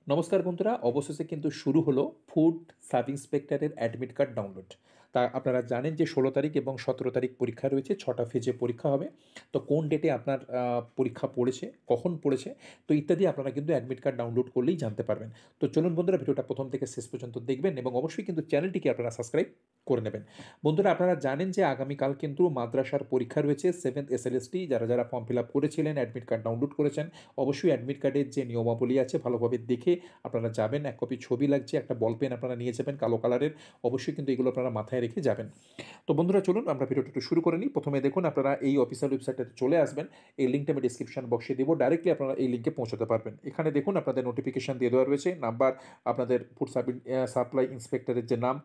নমস্কার বন্ধুরা, অবশেষে কিন্তু শুরু হলো ফুড সাব ইন্সপেক্টরের অ্যাডমিট কার্ড ডাউনলোড। তা আপনারা জানেন যে 16 তারিখ এবং 17 তারিখ পরীক্ষা রয়েছে, 6টা ফেজে পরীক্ষা হবে। তো কোন ডেটে আপনার পরীক্ষা পড়েছে, কখন পড়েছে, তো ইত্যাদি আপনারা কিন্তু অ্যাডমিট কার্ড ডাউনলোড করলেই জানতে পারবেন। তো চলুন বন্ধুরা, ভিডিওটা প্রথম থেকে শেষ পর্যন্ত দেখবেন এবং অবশ্যই কিন্তু চ্যানেলটিকে আপনারা সাবস্ক্রাইব করে নেবেন। বন্ধুরা, আপনারা জানেন যে আগামীকাল কিন্তু মাদ্রাসার পরীক্ষা রয়েছে। 7th SLST যারা যারা ফর্ম ফিল আপ করেছিলেন, অ্যাডমিট কার্ড ডাউনলোড করেছেন, অবশ্যই অ্যাডমিট কার্ডের যে নিয়মাবলী আছে ভালোভাবে দেখে আপনারা যাবেন। এক কপি ছবি লাগছে, একটা বল পেন আপনারা নিয়ে যাবেন কালো কালারের। অবশ্যই কিন্তু এগুলো আপনারা মাথায় রেখে যাবেন। তো বন্ধুরা, চলুন আমরা ভিডিওটা একটু শুরু করে নিই। প্রথমে দেখুন, আপনারা এই অফিসিয়াল ওয়েবসাইটটাতে চলে আসবেন। এই লিঙ্কটা আমি ডিসক্রিপশন বক্সে দেবো, ডাইরেক্টলি আপনারা এই লিঙ্কে পৌঁছতে পারবেন। এখানে দেখুন আপনাদের নোটিফিকেশন দিয়ে দেওয়া রয়েছে, নাম্বার, আপনাদের ফুড সাপ্লাই ইন্সপেক্টরের যে নাম,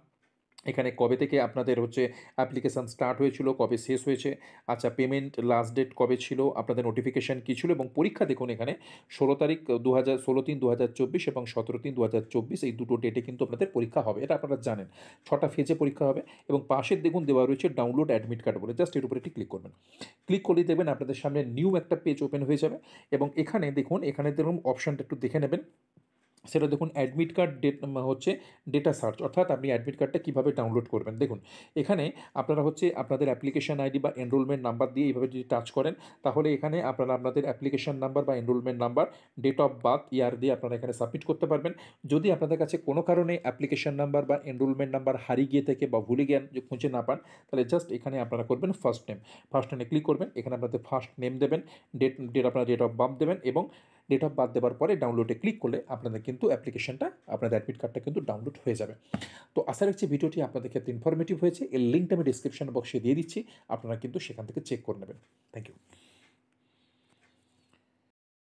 এখানে কবে থেকে আপনাদের হচ্ছে অ্যাপ্লিকেশান স্টার্ট হয়েছিল, কবে শেষ হয়েছে, আচ্ছা পেমেন্ট লাস্ট ডেট কবে ছিল, আপনাদের নোটিফিকেশান কী ছিল, এবং পরীক্ষা দেখুন এখানে 16 তারিখ 16/3/2024 এবং 17/3/2024, এই দুটো ডেটে কিন্তু আপনাদের পরীক্ষা হবে। এটা আপনারা জানেন। 6টা ফেজে পরীক্ষা হবে। এবং পাশের দেখুন দেওয়া রয়েছে ডাউনলোড অ্যাডমিট কার্ড বলে, জাস্ট এর উপরে একটি ক্লিক করবেন। ক্লিক করলেই দেখবেন আপনাদের সামনে নিউ একটা পেজ ওপেন হয়ে যাবে। এবং এখানে দেখুন অপশানটা একটু দেখে নেবেন। সেটা দেখুন অ্যাডমিট কার্ড হচ্ছে ডেটা সার্চ, অর্থাৎ আপনি অ্যাডমিট কার্ডটা কীভাবে ডাউনলোড করবেন। দেখুন এখানে আপনারা হচ্ছে আপনাদের অ্যাপ্লিকেশন আইডি বা এনরোলমেন্ট নাম্বার দিয়ে এইভাবে যদি টাচ করেন, তাহলে এখানে আপনারা আপনাদের অ্যাপ্লিকেশন নাম্বার বা enrolment number, date of birth, year দিয়ে আপনারা এখানে সাবমিট করতে পারবেন। যদি আপনাদের কাছে কোনো কারণে অ্যাপ্লিকেশন নাম্বার বা এনরোলমেন্ট নাম্বার হারিয়ে গিয়ে থেকে বা ভুলে গিয়ে খুঁজে না পান, তাহলে জাস্ট এখানে আপনারা করবেন ফার্স্ট নেম। ফার্স্ট নেমে ক্লিক করবেন, এখানে আপনাদের ফার্স্ট নেম দেবেন, আপনারা ডেট অফ বার্থ দেবেন, এবং ডেট অফ বার্থ দেওয়ার পরে ডাউনলোডে ক্লিক করলে আপনাদের কিন্তু অ্যাপ্লিকেশনটা, আপনাদের অ্যাডমিট কার্ডটা কিন্তু ডাউনলোড হয়ে যাবে। তো আশা রাখছি ভিডিওটি আপনাদের ক্ষেত্রে ইনফরমেটিভ হয়েছে। এর লিঙ্কটা আমি ডিসক্রিপশন বক্সে দিয়ে দিচ্ছি, আপনারা কিন্তু সেখান থেকে চেক করে নেবেন। Thank you.